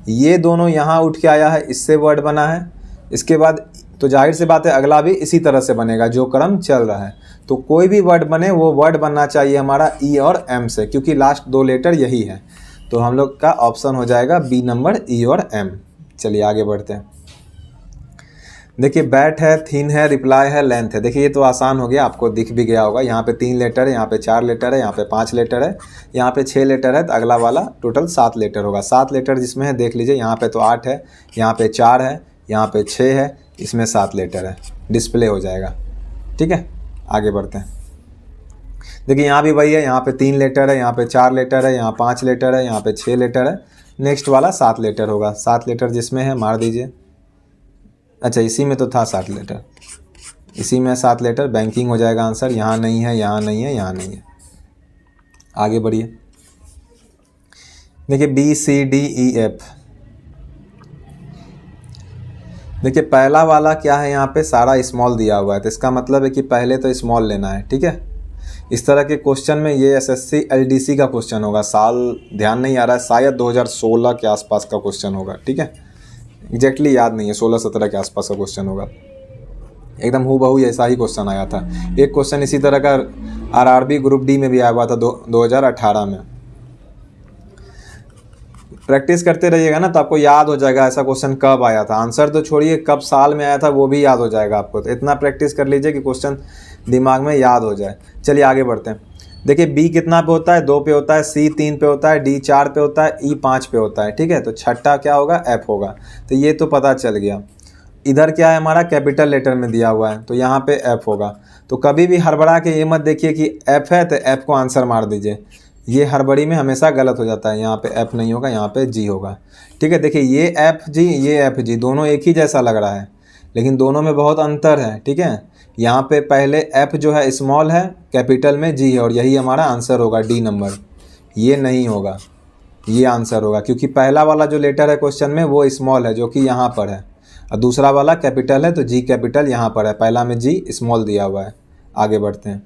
ये दोनों यहाँ उठ के आया है, इससे वर्ड बना है। इसके बाद तो जाहिर सी बात है अगला भी इसी तरह से बनेगा, जो क्रम चल रहा है। तो कोई भी वर्ड बने वो वर्ड बनना चाहिए हमारा ई और एम से, क्योंकि लास्ट 2 लेटर यही है। तो हम लोग का ऑप्शन हो जाएगा बी नंबर, ई और एम। चलिए आगे बढ़ते हैं। देखिए बैट है, थिन है, रिप्लाई है, लेंथ है। देखिए ये तो आसान हो गया, आपको दिख भी गया होगा। यहाँ पे 3 लेटर है, यहाँ पे 4 लेटर है, यहाँ पे 5 लेटर है, यहाँ पे 6 लेटर है, तो अगला वाला टोटल 7 लेटर होगा। 7 लेटर जिसमें है देख लीजिए, यहाँ पे तो 8 है, यहाँ पे 4 है, यहाँ पे 6 है, इसमें 7 लेटर है, डिस्प्ले हो जाएगा, ठीक है। आगे बढ़ते हैं। देखिए यहाँ भी वही है, यहाँ पे 3 लेटर है, यहाँ पे 4 लेटर है, यहाँ 5 लेटर है, यहाँ पे 6 लेटर है, नेक्स्ट वाला 7 लेटर होगा। 7 लेटर जिसमें है मार दीजिए। अच्छा इसी में तो था 7 लेटर, इसी में 7 लेटर, बैंकिंग हो जाएगा आंसर। यहाँ नहीं है, यहाँ नहीं है, यहाँ नहीं है। आगे बढ़िए। देखिए B C D E F. देखिए पहला वाला क्या है, यहाँ पे सारा स्मॉल दिया हुआ है, तो इसका मतलब है कि पहले तो स्मॉल लेना है, ठीक है। इस तरह के क्वेश्चन में ये एसएससी एलडीसी का क्वेश्चन होगा, साल ध्यान नहीं आ रहा है, शायद 2016 के आसपास का क्वेश्चन होगा, ठीक है। एग्जैक्टली याद नहीं है, 16-17 के आसपास का क्वेश्चन होगा। एकदम हूबहू ऐसा ही क्वेश्चन आया था। एक क्वेश्चन इसी तरह का आरआरबी ग्रुप डी में भी आया हुआ था 2018 में। प्रैक्टिस करते रहिएगा ना तो आपको याद हो जाएगा ऐसा क्वेश्चन कब आया था। आंसर तो छोड़िए, कब साल में आया था वो भी याद हो जाएगा आपको। तो इतना प्रैक्टिस कर लीजिए कि क्वेश्चन दिमाग में याद हो जाए। चलिए आगे बढ़ते हैं। देखिए बी कितना पे होता है, 2 पे होता है, सी 3 पे होता है, डी 4 पे होता है, ई 5 पे होता है, ठीक है। तो छठा क्या होगा, एफ होगा। तो ये तो पता चल गया। इधर क्या है हमारा, कैपिटल लेटर में दिया हुआ है, तो यहाँ पे एफ होगा। तो कभी भी हड़बड़ा के ये मत देखिए कि एफ है तो एफ को आंसर मार दीजिए, ये हड़बड़ी में हमेशा गलत हो जाता है। यहाँ पे एफ नहीं होगा, यहाँ पे जी होगा, ठीक है। देखिए ये एफ जी, ये एफ जी, दोनों एक ही जैसा लग रहा है, लेकिन दोनों में बहुत अंतर है, ठीक है। यहाँ पे पहले एफ जो है स्मॉल है, कैपिटल में जी है, और यही हमारा आंसर होगा डी नंबर। ये नहीं होगा, ये आंसर होगा, क्योंकि पहला वाला जो लेटर है क्वेश्चन में वो स्मॉल है जो कि यहाँ पर है, और दूसरा वाला कैपिटल है, तो जी कैपिटल यहाँ पर है, पहला में जी स्मॉल दिया हुआ है। आगे बढ़ते हैं।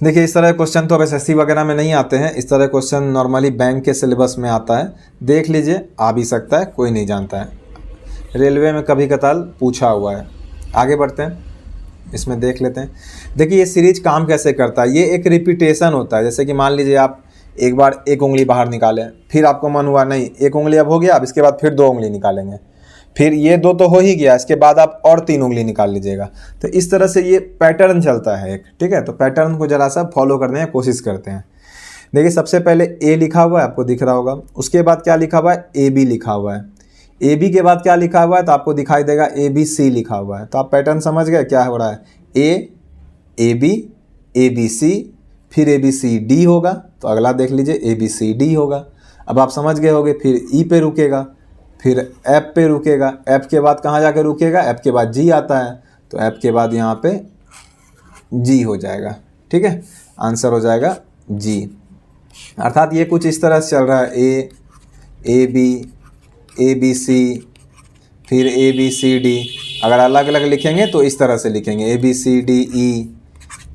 देखिए इस तरह क्वेश्चन तो अब एसएससी वगैरह में नहीं आते हैं, इस तरह क्वेश्चन नॉर्मली बैंक के सिलेबस में आता है। देख लीजिए, आ भी सकता है, कोई नहीं जानता है। रेलवे में कभी कताल पूछा हुआ है। आगे बढ़ते हैं, इसमें देख लेते हैं। देखिए ये सीरीज काम कैसे करता है, ये एक रिपीटेशन होता है। जैसे कि मान लीजिए आप एक बार एक उंगली बाहर निकालें, फिर आपको मन हुआ नहीं एक उंगली अब हो गया, अब इसके बाद फिर 2 उंगली निकालेंगे, फिर ये 2 तो हो ही गया, इसके बाद आप और 3 उंगली निकाल लीजिएगा। तो इस तरह से ये पैटर्न चलता है एक, ठीक है। तो पैटर्न को जरा सा फॉलो करने की कोशिश करते हैं। देखिए सबसे पहले ए लिखा हुआ है, आपको दिख रहा होगा। उसके बाद क्या लिखा हुआ है, ए बी लिखा हुआ है। ए बी के बाद क्या लिखा हुआ है, तो आपको दिखाई देगा ए बी सी लिखा हुआ है। तो आप पैटर्न समझ गए क्या हो रहा है। ए बी सी, फिर ए बी सी डी होगा, तो अगला देख लीजिए ए बी सी डी होगा। अब आप समझ गए होंगे, फिर ई पे रुकेगा, फिर एफ पे रुकेगा, एफ के बाद कहाँ जाकर रुकेगा, एफ के बाद जी आता है, तो एफ के बाद यहाँ पे जी हो जाएगा, ठीक है। आंसर हो जाएगा जी। अर्थात ये कुछ इस तरह से चल रहा है, ए बी सी, फिर ए बी सी डी। अगर अलग अलग लिखेंगे तो इस तरह से लिखेंगे, ए बी सी डी ई,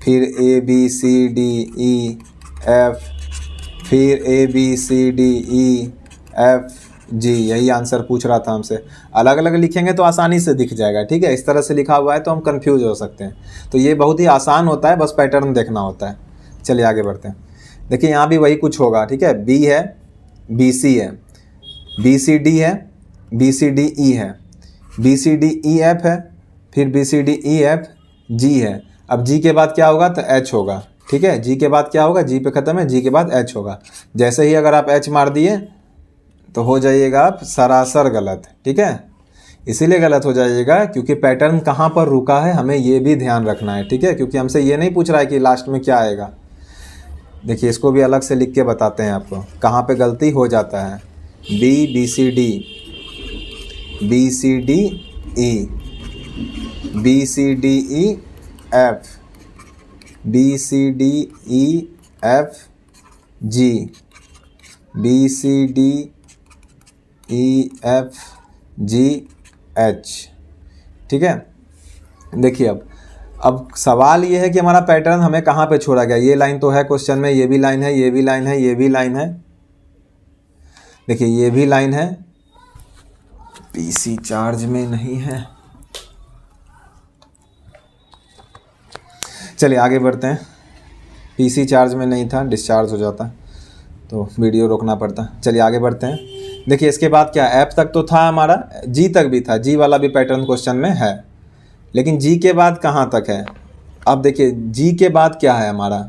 फिर A B C D E F, फिर A B C D E F G. यही आंसर पूछ रहा था हमसे। अलग अलग लिखेंगे तो आसानी से दिख जाएगा, ठीक है। इस तरह से लिखा हुआ है तो हम कंफ्यूज हो सकते हैं। तो ये बहुत ही आसान होता है, बस पैटर्न देखना होता है। चलिए आगे बढ़ते हैं। देखिए यहाँ भी वही कुछ होगा, ठीक है। बी है, बी सी है, बी सी डी है, बी सी डी ई है, B C D E F है, फिर B C D E F G है। अब जी के बाद क्या होगा, तो एच होगा, ठीक है। जी के बाद क्या होगा, जी पे ख़त्म है, जी के बाद एच होगा। जैसे ही अगर आप एच मार दिए तो हो जाइएगा आप सरासर गलत, ठीक है। इसीलिए गलत हो जाइएगा क्योंकि पैटर्न कहाँ पर रुका है हमें ये भी ध्यान रखना है, ठीक है। क्योंकि हमसे ये नहीं पूछ रहा है कि लास्ट में क्या आएगा। देखिए इसको भी अलग से लिख के बताते हैं आपको कहाँ पे गलती हो जाता है। B C D, B C D E, B C D E F, B C D E F G, B C D E F G H, ठीक है। देखिए अब सवाल ये है कि हमारा पैटर्न हमें कहाँ पे छोड़ा गया। ये लाइन तो है क्वेश्चन में, ये भी लाइन है, ये भी लाइन है, ये भी लाइन है। देखिए ये भी लाइन है, पीसी चार्ज में नहीं है। चलिए आगे बढ़ते हैं। पीसी चार्ज में नहीं था, डिस्चार्ज हो जाता तो वीडियो रोकना पड़ता। चलिए आगे बढ़ते हैं। देखिए इसके बाद क्या, एफ तक तो था हमारा, जी तक भी था, जी वाला भी पैटर्न क्वेश्चन में है, लेकिन जी के बाद कहाँ तक है। अब देखिए जी के बाद क्या है हमारा,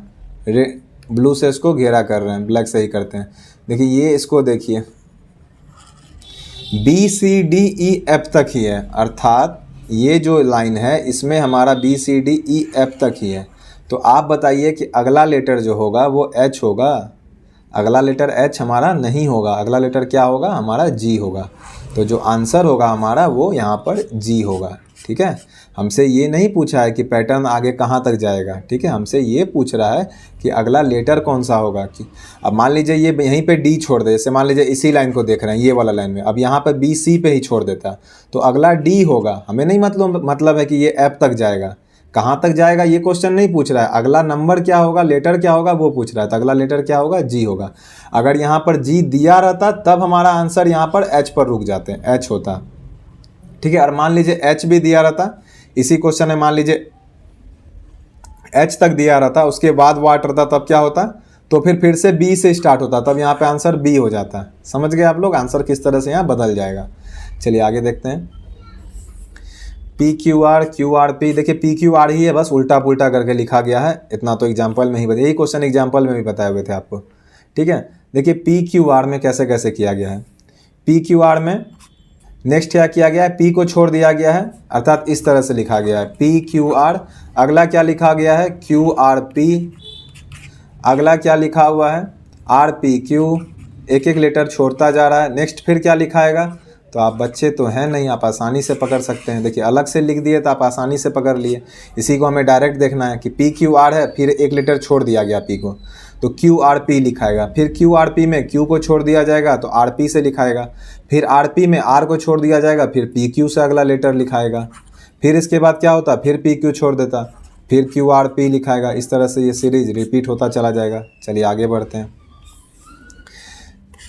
ब्लू से इसको घेरा कर रहे हैं, ब्लैक से ही करते हैं। देखिए ये इसको देखिए, B C D E F तक ही है, अर्थात ये जो लाइन है इसमें हमारा B C D E F तक ही है। तो आप बताइए कि अगला लेटर जो होगा वो एच होगा। अगला लेटर एच हमारा नहीं होगा, अगला लेटर क्या होगा हमारा जी होगा। तो जो आंसर होगा हमारा वो यहाँ पर जी होगा, ठीक है। हमसे ये नहीं पूछा है कि पैटर्न आगे कहाँ तक जाएगा, ठीक है। हमसे ये पूछ रहा है कि अगला लेटर कौन सा होगा। कि अब मान लीजिए ये यहीं पे डी छोड़ दे, जैसे मान लीजिए इसी लाइन को देख रहे हैं, ये वाला लाइन में, अब यहाँ पर बी सी पे ही छोड़ देता तो अगला डी होगा। हमें नहीं मतलब है कि ये एफ तक जाएगा, कहाँ तक जाएगा ये क्वेश्चन नहीं पूछ रहा है। अगला नंबर क्या होगा, लेटर क्या होगा वो पूछ रहा है। तो अगला लेटर क्या होगा, जी होगा। अगर यहाँ पर जी दिया रहता तब हमारा आंसर यहाँ पर एच पर रुक जाते हैं, एच होता, ठीक है। और मान लीजिए एच भी दिया रहता, इसी क्वेश्चन में मान लीजिए एच तक दिया रहता, उसके बाद वाट रहता, तब क्या होता, तो फिर से बी से स्टार्ट होता, तब यहाँ पे आंसर बी हो जाता। समझ गए आप लोग, आंसर किस तरह से यहाँ बदल जाएगा। चलिए आगे देखते हैं। P Q R, Q R P. देखिए पी क्यू आर ही है, बस उल्टा पुल्टा करके लिखा गया है, इतना तो एग्जाम्पल में ही बताया। यही क्वेश्चन एग्जाम्पल में भी बताए हुए थे आपको, ठीक है। देखिए पी क्यू आर में कैसे कैसे किया गया है। पी क्यू आर में नेक्स्ट क्या किया गया है, पी को छोड़ दिया गया है, अर्थात इस तरह से लिखा गया है पी क्यू आर। अगला क्या लिखा गया है, क्यू आर पी। अगला क्या लिखा हुआ है, आर पी क्यू। एक एक लेटर छोड़ता जा रहा है। नेक्स्ट फिर क्या लिखाएगा, तो आप बच्चे तो हैं नहीं, आप आसानी से पकड़ सकते हैं। देखिए अलग से लिख दिए तो आप आसानी से पकड़ लिए। इसी को हमें डायरेक्ट देखना है कि पी क्यू आर है, फिर एक लेटर छोड़ दिया गया पी को, तो क्यू आर पी लिखाएगा। फिर क्यू आर पी में क्यू को छोड़ दिया जाएगा तो आर पी से लिखाएगा। फिर आर पी में आर को छोड़ दिया जाएगा, फिर पी क्यू से अगला लेटर लिखाएगा। फिर इसके बाद क्या होता, फिर पी क्यू छोड़ देता, फिर क्यू आर पी लिखाएगा। इस तरह से ये सीरीज रिपीट होता चला जाएगा। चलिए आगे बढ़ते हैं।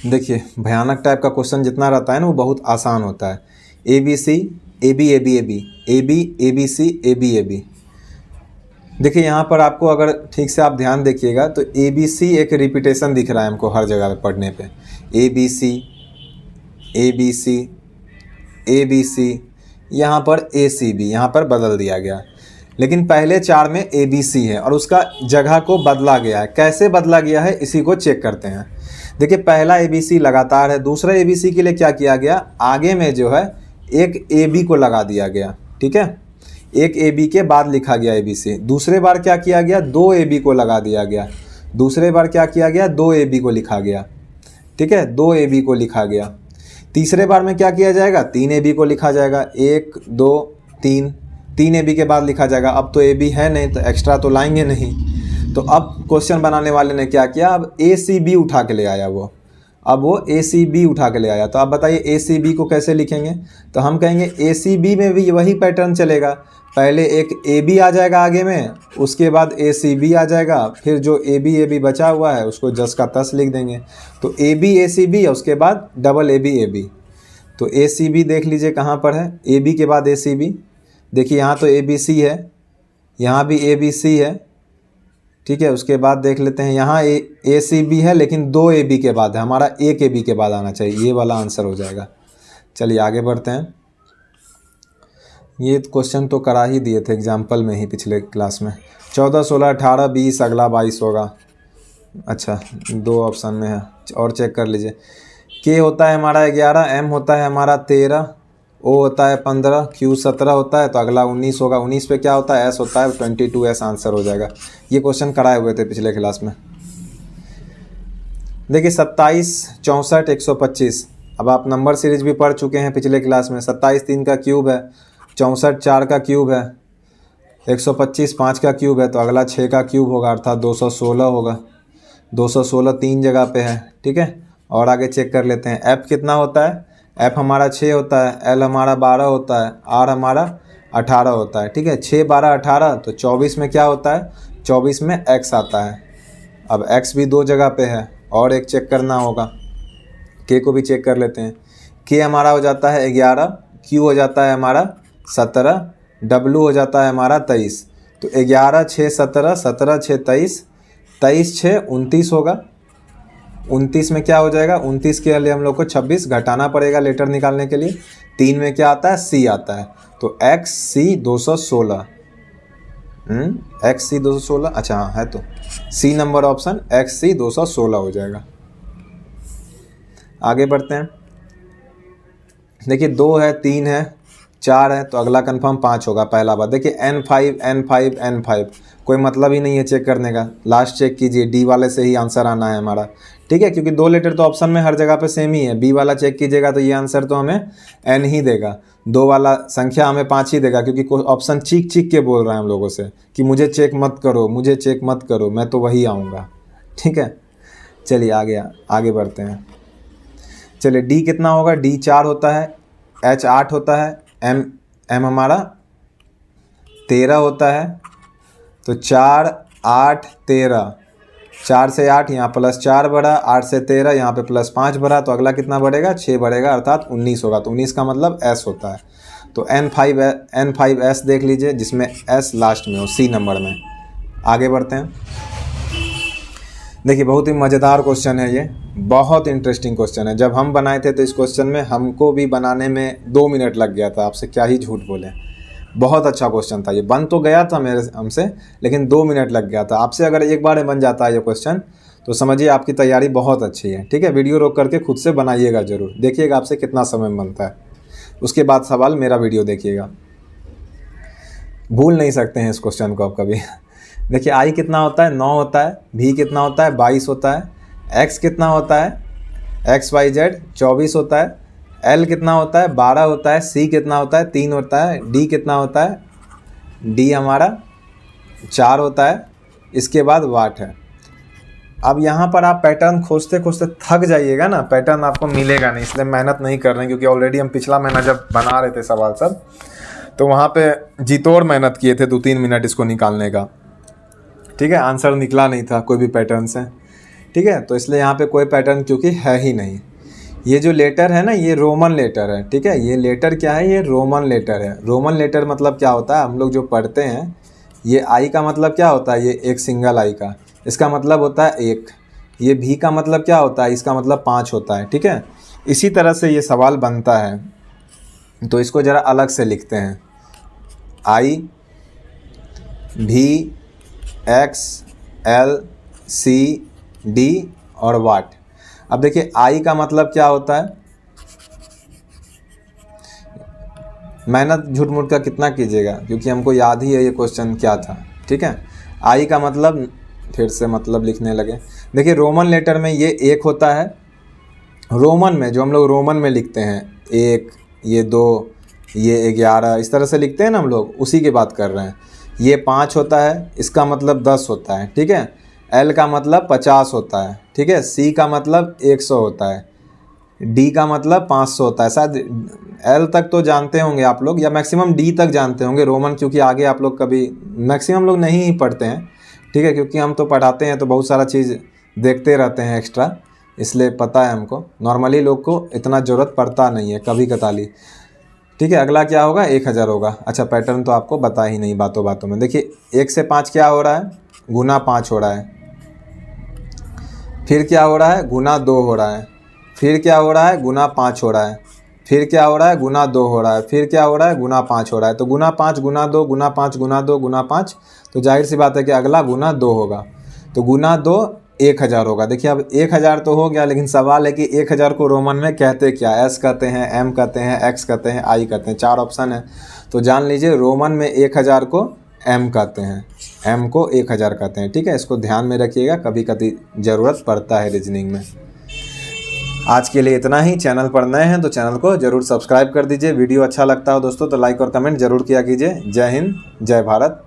देखिए भयानक टाइप का क्वेश्चन जितना रहता है ना वो बहुत आसान होता है। A B C, A B A B A B, A B A B C, A B A B. देखिए यहाँ पर आपको अगर ठीक से आप ध्यान देखिएगा तो ए बी सी एक रिपीटेशन दिख रहा है हमको हर जगह पे पढ़ने पे। A B C, A B C, A B C, यहाँ पर ए सी बी, यहाँ पर बदल दिया गया। लेकिन पहले 4 में ए बी सी है और उसका जगह को बदला गया है। कैसे बदला गया है इसी को चेक करते हैं। देखिए पहला ए बी सी लगातार है, दूसरा ए बी सी के लिए क्या किया गया, आगे में जो है एक ए बी को लगा दिया गया। ठीक है, एक ए बी के बाद लिखा गया ए बी सी। दूसरे बार क्या किया गया, 2 ए बी को लगा दिया गया। दूसरे बार क्या किया गया, 2 ए बी को लिखा गया। ठीक है, 2 ए बी को लिखा गया। तीसरे बार में क्या किया जाएगा, 3 ए बी को लिखा जाएगा। 1 2 3, 3 ए बी के बाद लिखा जाएगा। अब तो ए बी है नहीं तो एक्स्ट्रा तो लाएंगे नहीं। तो अब क्वेश्चन बनाने वाले ने क्या किया, अब ए सी बी उठा के ले आया वो। अब वो ए सी बी उठा के ले आया। तो आप बताइए ए सी बी को कैसे लिखेंगे। तो हम कहेंगे ए सी बी में भी वही पैटर्न चलेगा। पहले एक ए बी आ जाएगा आगे में, उसके बाद ए सी बी आ जाएगा, फिर जो ए बी बचा हुआ है उसको जस का तस लिख देंगे। तो ए सी बी है, उसके बाद डबल ए बी। तो ए सी बी देख लीजिए कहाँ पर है, ए बी के बाद ए सी बी। देखिए यहाँ तो ए बी सी है, यहाँ भी ए बी सी है। ठीक है, उसके बाद देख लेते हैं यहाँ ए सी बी है लेकिन 2 ए बी के बाद है, हमारा एक ए बी के बाद आना चाहिए, ये वाला आंसर हो जाएगा। चलिए आगे बढ़ते हैं। ये क्वेश्चन तो करा ही दिए थे एग्जाम्पल में ही पिछले क्लास में। 14 16 18 20, अगला 22 होगा। अच्छा 2 ऑप्शन में है और चेक कर लीजिए। के होता है हमारा 11, एम होता है हमारा 13, ओ होता है 15, क्यू 17 होता है तो अगला 19 होगा। 19 पे क्या होता है, एस होता है, 22 आंसर हो जाएगा। ये क्वेश्चन कराए हुए थे पिछले क्लास में। देखिए 27 64 125। अब आप नंबर सीरीज भी पढ़ चुके हैं पिछले क्लास में। 27 3 का क्यूब है, 64 4 का क्यूब है, 125 5 का क्यूब है तो अगला 6 का क्यूब होगा अर्थात 216 होगा। 216 3 जगह पे है। ठीक है, और आगे चेक कर लेते हैं। एफ कितना होता है, एफ हमारा 6 होता है, एल हमारा 12 होता है, आर हमारा 18 होता है। ठीक है, 6 12 18 तो 24 में क्या होता है, 24 में एक्स आता है। अब एक्स भी 2 जगह पे है और एक चेक करना होगा। के को भी चेक कर लेते हैं। के हमारा हो जाता है 11, क्यू हो जाता है हमारा 17, डब्लू हो जाता है हमारा 23। तो 11 6 17, 17 6 23, 23 6 29 होगा। 29 में क्या हो जाएगा, 29 के लिए हम लोग को 26 घटाना पड़ेगा लेटर निकालने के लिए। 3 में क्या आता है, सी आता है। तो एक्स सी 216, एक्स सी 216, अच्छा हाँ है तो सी नंबर ऑप्शन एक्स सी 216 हो जाएगा। आगे बढ़ते हैं। देखिए 2 है, 3 है, 4 है तो अगला कंफर्म 5 होगा पहला बार। देखिए N5 N5 N5 कोई मतलब ही नहीं है चेक करने का। लास्ट चेक कीजिए, डी वाले से ही आंसर आना है हमारा। ठीक है, क्योंकि 2 लेटर तो ऑप्शन में हर जगह पे सेम ही है। बी वाला चेक कीजिएगा तो ये आंसर तो हमें एन ही देगा। 2 वाला संख्या हमें 5 ही देगा क्योंकि ऑप्शन चीख चीख के बोल रहा है हम लोगों से कि मुझे चेक मत करो, मुझे चेक मत करो, मैं तो वही आऊँगा। ठीक है, चलिए आगे बढ़ते हैं। चलिए डी कितना होगा, डी 4 होता है, एच 8 होता है, एम हमारा 13 होता है। तो 4 8 13, 4 से 8 यहाँ +4 बढ़ा, 8 से 13 यहाँ पे +5 बढ़ा तो अगला कितना बढ़ेगा, 6 बढ़ेगा अर्थात 19 होगा। तो 19 का मतलब एस होता है। तो N5S देख लीजिए जिसमें एस लास्ट में हो, सी नंबर में। आगे बढ़ते हैं। देखिए बहुत ही मज़ेदार क्वेश्चन है ये, बहुत इंटरेस्टिंग क्वेश्चन है। जब हम बनाए थे तो इस क्वेश्चन में हमको भी बनाने में 2 मिनट लग गया था, आपसे क्या ही झूठ बोले। बहुत अच्छा क्वेश्चन था ये, बन तो गया था हमसे लेकिन 2 मिनट लग गया था। आपसे अगर एक बार बन जाता है ये क्वेश्चन तो समझिए आपकी तैयारी बहुत अच्छी है। ठीक है, वीडियो रोक करके खुद से बनाइएगा ज़रूर, देखिएगा आपसे कितना समय बनता है। उसके बाद सवाल मेरा वीडियो देखिएगा, भूल नहीं सकते हैं इस क्वेश्चन को आप कभी। देखिए आई कितना होता है, 9 होता है, भी कितना होता है, 22 होता है, एक्स कितना होता है, XYZ 24 होता है, एल कितना होता है 12 होता है, सी कितना होता है 3 होता है, डी कितना होता है, डी हमारा 4 होता है, इसके बाद वाट है। अब यहाँ पर आप पैटर्न खोजते खोजते थक जाइएगा ना, पैटर्न आपको मिलेगा नहीं, इसलिए मेहनत नहीं कर रहे हैं, क्योंकि ऑलरेडी हम पिछला महीना जब बना रहे थे सवाल सब तो वहाँ पे जीतोड़ मेहनत किए थे 2-3 मिनट इसको निकालने का, ठीक है। आंसर निकला नहीं था कोई भी पैटर्न से, ठीक है। तो इसलिए यहाँ पे कोई पैटर्न क्योंकि है ही नहीं। ये जो लेटर है ना ये रोमन लेटर है, ठीक है। ये लेटर क्या है, ये रोमन लेटर है। रोमन लेटर मतलब क्या होता है, हम लोग जो पढ़ते हैं, ये आई का मतलब क्या होता है, ये एक सिंगल आई का, इसका मतलब होता है 1। ये भी का मतलब क्या होता है, इसका मतलब 5 होता है, ठीक है। इसी तरह से ये सवाल बनता है, तो इसको ज़रा अलग से लिखते हैं, आई भी एक्स एल सी डी और वाट। अब देखिए आई का मतलब क्या होता है, मेहनत झूठ मूठ का कितना कीजिएगा, क्योंकि हमको याद ही है ये क्वेश्चन क्या था, ठीक है। आई का मतलब, फिर से मतलब लिखने लगे, देखिए रोमन लेटर में ये 1 होता है, रोमन में जो हम लोग रोमन में लिखते हैं 1, ये 2, ये 11, इस तरह से लिखते हैं ना हम लोग, उसी की बात कर रहे हैं। ये 5 होता है, इसका मतलब 10 होता है, ठीक है। एल का मतलब 50 होता है, ठीक है। सी का मतलब 100 होता है, डी का मतलब 500 होता है। शायद एल तक तो जानते होंगे आप लोग, या मैक्सिमम डी तक जानते होंगे, रोमन क्योंकि आगे आप लोग कभी मैक्सिमम लोग नहीं ही पढ़ते हैं, ठीक है, क्योंकि हम तो पढ़ाते हैं तो बहुत सारा चीज़ देखते रहते हैं एक्स्ट्रा, इसलिए पता है हमको। नॉर्मली लोग को इतना ज़रूरत पड़ता नहीं है, कभी कताली, ठीक है। अगला क्या होगा, 1000 होगा। अच्छा पैटर्न तो आपको बता ही नहीं बातों बातों में। देखिए 1 से 5 क्या हो रहा है, गुना 5 हो रहा है, फिर क्या हो रहा है, गुना 2 हो रहा है, फिर क्या हो रहा है, गुना 5 हो रहा है, फिर क्या हो रहा है, गुना 2 हो रहा है, फिर क्या हो रहा है, गुना 5 हो रहा है। तो गुना 5 गुना 2 गुना 5 गुना 2 गुना 5, तो जाहिर सी बात है कि अगला गुना 2 होगा, तो गुना 2 1000 होगा। देखिए अब 1000 तो हो गया, लेकिन सवाल है कि 1000 को रोमन में कहते क्या, एस कहते हैं, एम कहते हैं, एक्स कहते हैं, आई कहते हैं, 4 ऑप्शन है। तो जान लीजिए रोमन में 1000 को एम कहते हैं, एम को 1000 कहते हैं, ठीक है। इसको ध्यान में रखिएगा, कभी कभी ज़रूरत पड़ता है रीजनिंग में। आज के लिए इतना ही। चैनल पर नए हैं तो चैनल को ज़रूर सब्सक्राइब कर दीजिए। वीडियो अच्छा लगता हो दोस्तों तो लाइक और कमेंट ज़रूर किया कीजिए। जय हिंद, जय भारत।